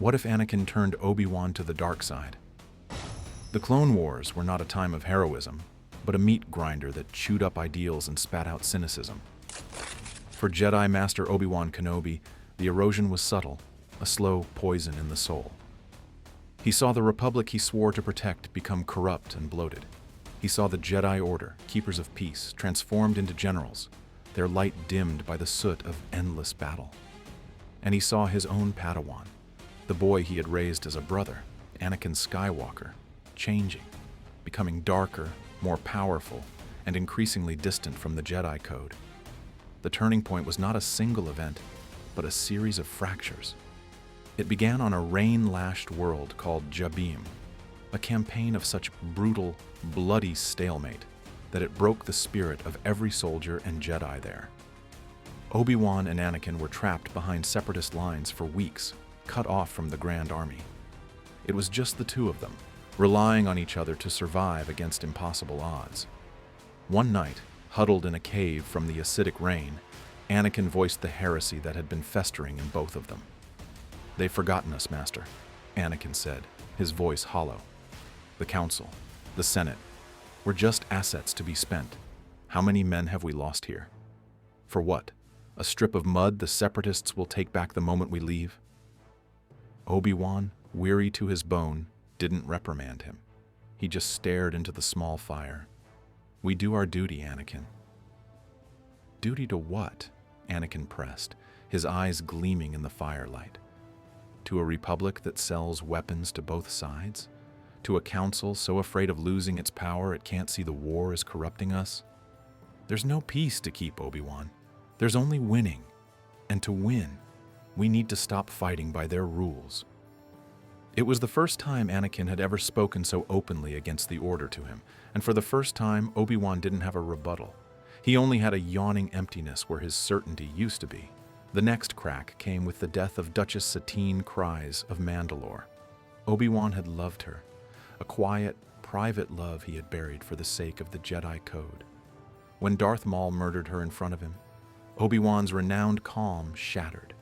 What if Anakin turned Obi-Wan to the dark side? The Clone Wars were not a time of heroism, but a meat grinder that chewed up ideals and spat out cynicism. For Jedi Master Obi-Wan Kenobi, the erosion was subtle, a slow poison in the soul. He saw the Republic he swore to protect become corrupt and bloated. He saw the Jedi Order, keepers of peace, transformed into generals, their light dimmed by the soot of endless battle. And he saw his own Padawan, the boy he had raised as a brother, Anakin Skywalker, changing, becoming darker, more powerful, and increasingly distant from the Jedi Code. The turning point was not a single event, but a series of fractures. It began on a rain-lashed world called Jabim, a campaign of such brutal, bloody stalemate that it broke the spirit of every soldier and Jedi there. Obi-Wan and Anakin were trapped behind separatist lines for weeks, cut off from the Grand Army. It was just the two of them, relying on each other to survive against impossible odds. One night, huddled in a cave from the acidic rain, Anakin voiced the heresy that had been festering in both of them. "They've forgotten us, Master," Anakin said, his voice hollow. "The Council, the Senate, we're just assets to be spent. How many men have we lost here? For what? A strip of mud the separatists will take back the moment we leave?" Obi-Wan, weary to his bone, didn't reprimand him. He just stared into the small fire. "We do our duty, Anakin." "Duty to what?" Anakin pressed, his eyes gleaming in the firelight. "To a republic that sells weapons to both sides? To a council so afraid of losing its power it can't see the war is corrupting us? There's no peace to keep, Obi-Wan. There's only winning. And to win, we need to stop fighting by their rules." It was the first time Anakin had ever spoken so openly against the Order to him, and for the first time, Obi-Wan didn't have a rebuttal. He only had a yawning emptiness where his certainty used to be. The next crack came with the death of Duchess Satine Kryze of Mandalore. Obi-Wan had loved her, a quiet, private love he had buried for the sake of the Jedi Code. When Darth Maul murdered her in front of him, Obi-Wan's renowned calm shattered.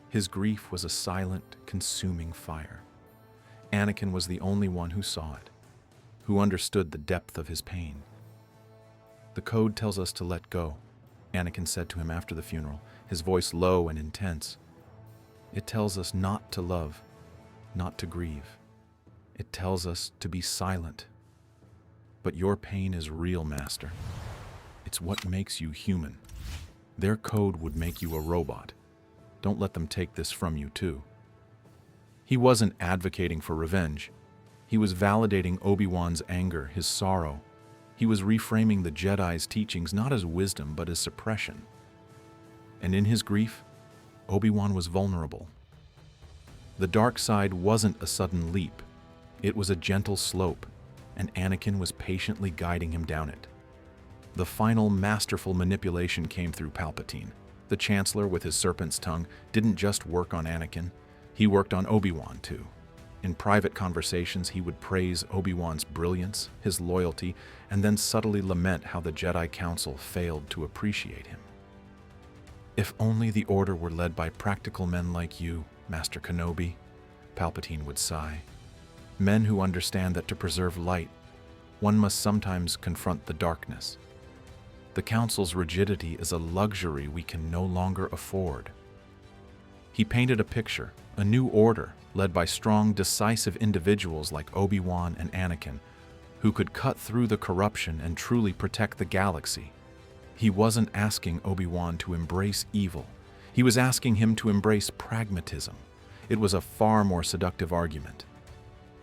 His grief was a silent, consuming fire. Anakin was the only one who saw it, who understood the depth of his pain. "The Code tells us to let go," Anakin said to him after the funeral, his voice low and intense. "It tells us not to love, not to grieve. It tells us to be silent. But your pain is real, Master. It's what makes you human. Their code would make you a robot. Don't let them take this from you, too." He wasn't advocating for revenge. He was validating Obi-Wan's anger, his sorrow. He was reframing the Jedi's teachings not as wisdom, but as suppression. And in his grief, Obi-Wan was vulnerable. The dark side wasn't a sudden leap. It was a gentle slope, and Anakin was patiently guiding him down it. The final masterful manipulation came through Palpatine. The Chancellor, with his serpent's tongue, didn't just work on Anakin. He worked on Obi-Wan, too. In private conversations, he would praise Obi-Wan's brilliance, his loyalty, and then subtly lament how the Jedi Council failed to appreciate him. "If only the Order were led by practical men like you, Master Kenobi," Palpatine would sigh. "Men who understand that to preserve light, one must sometimes confront the darkness. The Council's rigidity is a luxury we can no longer afford." He painted a picture, a new order led by strong, decisive individuals like Obi-Wan and Anakin, who could cut through the corruption and truly protect the galaxy. He wasn't asking Obi-Wan to embrace evil. He was asking him to embrace pragmatism. It was a far more seductive argument.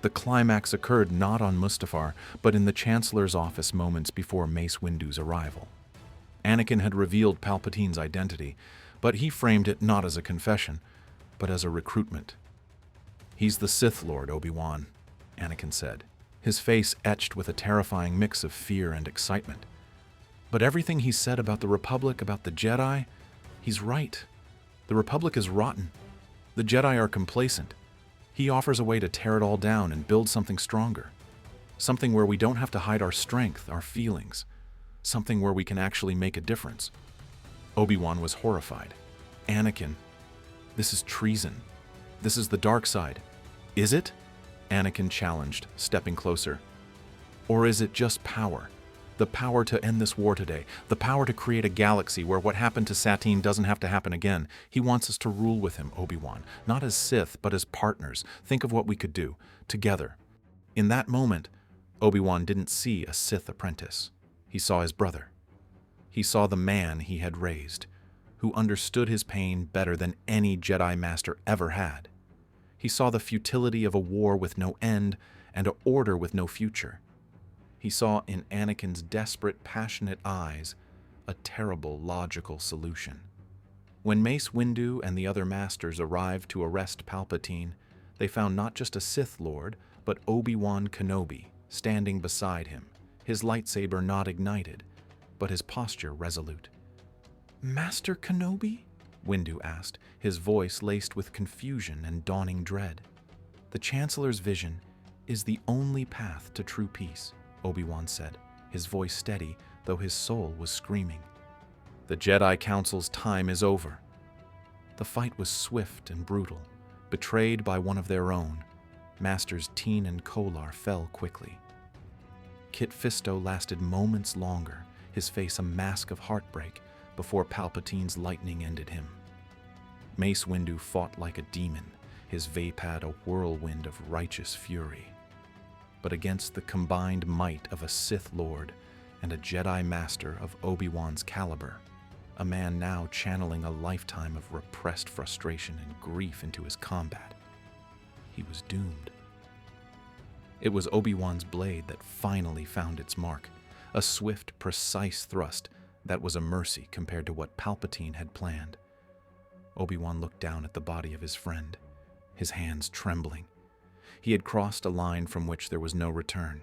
The climax occurred not on Mustafar, but in the Chancellor's office moments before Mace Windu's arrival. Anakin had revealed Palpatine's identity, but he framed it not as a confession, but as a recruitment. "He's the Sith Lord, Obi-Wan," Anakin said, his face etched with a terrifying mix of fear and excitement. "But everything he said about the Republic, about the Jedi, he's right. The Republic is rotten. The Jedi are complacent. He offers a way to tear it all down and build something stronger. Something where we don't have to hide our strength, our feelings. Something where we can actually make a difference." Obi-Wan was horrified. "Anakin, this is treason. This is the dark side. Is it? Anakin challenged, stepping closer. Or is it just power? The power to end this war today. The power to create a galaxy where what happened to Satine doesn't have to happen again. He wants us to rule with him, Obi-Wan. Not as Sith, but as partners. Think of what we could do. Together. In that moment, Obi-Wan didn't see a Sith apprentice. He saw his brother. He saw the man he had raised, who understood his pain better than any Jedi Master ever had. He saw the futility of a war with no end and an order with no future. He saw in Anakin's desperate, passionate eyes a terrible, logical solution. When Mace Windu and the other Masters arrived to arrest Palpatine, they found not just a Sith Lord, but Obi-Wan Kenobi standing beside him, his lightsaber not ignited, but his posture resolute. "Master Kenobi?" Windu asked, his voice laced with confusion and dawning dread. "The Chancellor's vision is the only path to true peace," Obi-Wan said, his voice steady, though his soul was screaming. "The Jedi Council's time is over." The fight was swift and brutal. Betrayed by one of their own, Masters Teen and Kolar fell quickly. Kit Fisto lasted moments longer, his face a mask of heartbreak, before Palpatine's lightning ended him. Mace Windu fought like a demon, his vapad a whirlwind of righteous fury. But against the combined might of a Sith Lord and a Jedi Master of Obi-Wan's caliber, a man now channeling a lifetime of repressed frustration and grief into his combat, he was doomed. It was Obi-Wan's blade that finally found its mark, a swift, precise thrust that was a mercy compared to what Palpatine had planned. Obi-Wan looked down at the body of his friend, his hands trembling. He had crossed a line from which there was no return.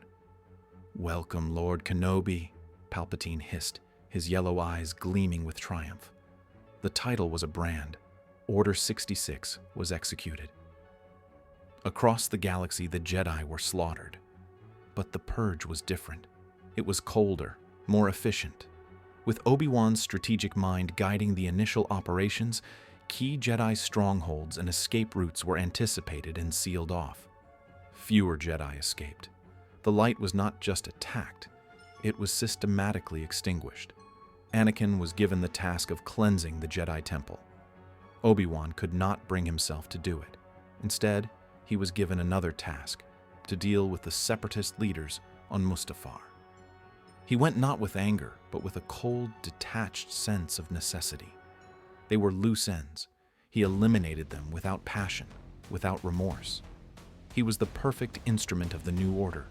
"Welcome, Lord Kenobi," Palpatine hissed, his yellow eyes gleaming with triumph. The title was a brand. Order 66 was executed. Across the galaxy, the Jedi were slaughtered. But the purge was different. It was colder, more efficient. With Obi-Wan's strategic mind guiding the initial operations, key Jedi strongholds and escape routes were anticipated and sealed off. Fewer Jedi escaped. The light was not just attacked, it was systematically extinguished. Anakin was given the task of cleansing the Jedi Temple. Obi-Wan could not bring himself to do it. Instead, he was given another task, to deal with the separatist leaders on Mustafar. He went not with anger, but with a cold, detached sense of necessity. They were loose ends. He eliminated them without passion, without remorse. He was the perfect instrument of the new order.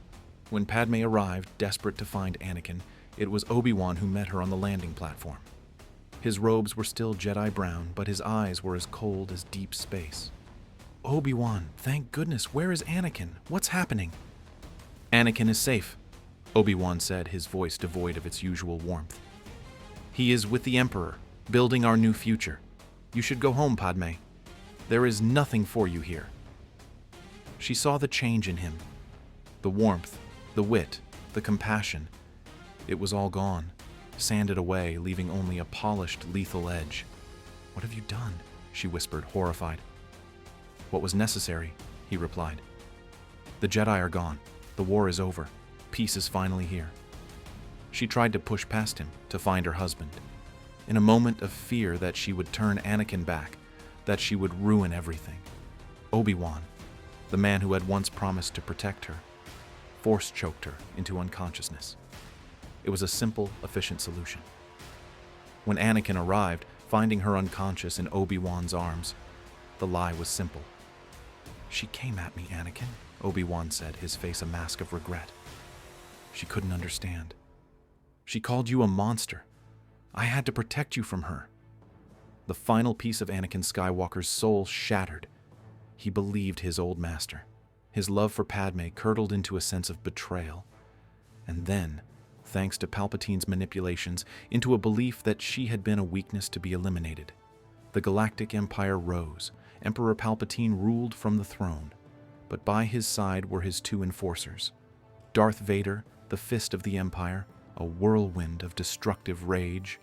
When Padmé arrived, desperate to find Anakin, it was Obi-Wan who met her on the landing platform. His robes were still Jedi brown, but his eyes were as cold as deep space. "Obi-Wan, thank goodness, where is Anakin? What's happening?" "Anakin is safe," Obi-Wan said, his voice devoid of its usual warmth. "He is with the Emperor, building our new future. You should go home, Padmé. There is nothing for you here." She saw the change in him. The warmth, the wit, the compassion. It was all gone, sanded away, leaving only a polished, lethal edge. "What have you done?" she whispered, horrified. "What was necessary," he replied. "The Jedi are gone. The war is over. Peace is finally here." She tried to push past him, to find her husband. In a moment of fear that she would turn Anakin back, that she would ruin everything, Obi-Wan, the man who had once promised to protect her, force-choked her into unconsciousness. It was a simple, efficient solution. When Anakin arrived, finding her unconscious in Obi-Wan's arms, the lie was simple. "She came at me, Anakin," Obi-Wan said, his face a mask of regret. She couldn't understand. "She called you a monster. I had to protect you from her." The final piece of Anakin Skywalker's soul shattered. He believed his old master. His love for Padmé curdled into a sense of betrayal. And then, thanks to Palpatine's manipulations, into a belief that she had been a weakness to be eliminated. The Galactic Empire rose. Emperor Palpatine ruled from the throne. But by his side were his two enforcers. Darth Vader, the fist of the Empire, a whirlwind of destructive rage,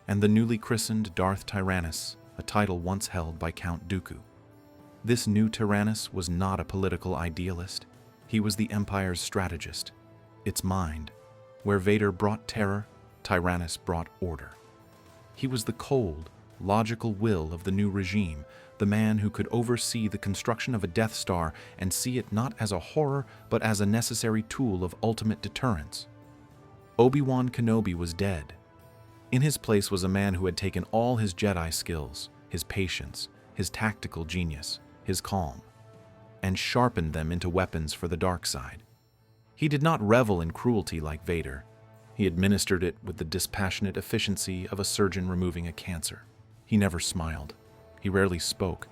and the newly christened Darth Tyrannus, a title once held by Count Dooku. This new Tyrannus was not a political idealist. He was the Empire's strategist, its mind. Where Vader brought terror, Tyrannus brought order. He was the cold, logical will of the new regime, the man who could oversee the construction of a Death Star and see it not as a horror but as a necessary tool of ultimate deterrence. Obi-Wan Kenobi was dead. In his place was a man who had taken all his Jedi skills, his patience, his tactical genius, his calm, and sharpened them into weapons for the dark side. He did not revel in cruelty like Vader. He administered it with the dispassionate efficiency of a surgeon removing a cancer. He never smiled. He rarely spoke.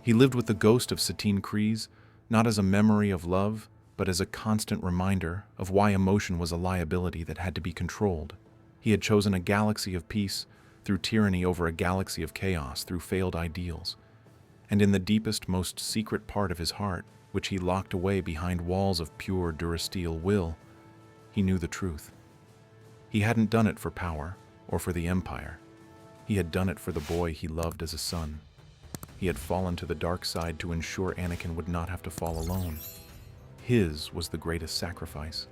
He lived with the ghost of Satine Kryze, not as a memory of love, but as a constant reminder of why emotion was a liability that had to be controlled. He had chosen a galaxy of peace through tyranny over a galaxy of chaos through failed ideals. And in the deepest, most secret part of his heart, which he locked away behind walls of pure Durasteel will, he knew the truth. He hadn't done it for power or for the Empire. He had done it for the boy he loved as a son. He had fallen to the dark side to ensure Anakin would not have to fall alone. His was the greatest sacrifice.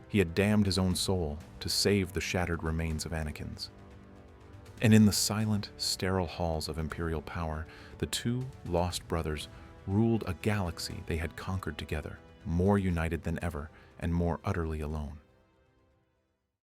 He had damned his own soul to save the shattered remains of Anakin's. And in the silent, sterile halls of Imperial power, the two lost brothers ruled a galaxy they had conquered together, more united than ever and more utterly alone.